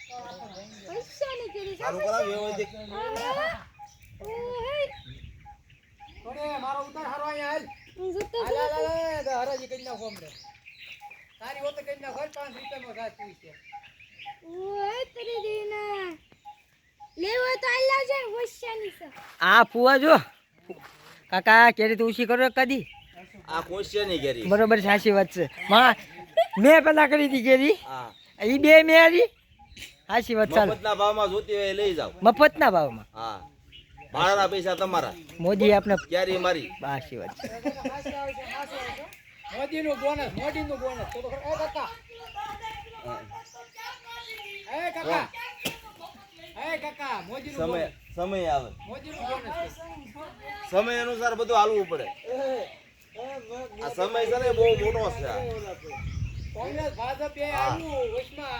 પૈસા ની કરી સારું કરાવ વ્યવસ્થિત. થોડે મારો ઉતાર હારો અહીંયા હાલ. જતો હાલ હરાજી કરી નાખો અમને. તારી હોતે કરી નાખો 5 રૂપિયામાં ઘાસ પૂછે. ઓય તરી દીના લેવો તો આલ્લા છે પૈસા ની છે આ ફુવા જો કાકા કેરી તો ઉછી કરો કદી આ ક્વેશ્ચન ની કરી. બરોબર સાચી વાત છે માં મેં પેલા કરી હતી કેરી હા. ઈ બે મેરી સાચી વાત ચાલ મફતના ભાવમાં જોતી હોય એ લઈ જાવ. મફતના ભાવમાં હા. ભાડાના પૈસા તમારા. મોદી આપને ક્યારે મારી. સાચી વાત છે મોદીનું બોનસ તો ખરો. એ કાકા મોદીનું સમય બોનસ. સમય આવે. મોદીનું બોનસ. સમય અનુસાર બધું હાલવું પડે. આ સમય છે ને બહુ મોટો છે. કોંગ્રેસ ભાજપ એ આવ્યું વચમાં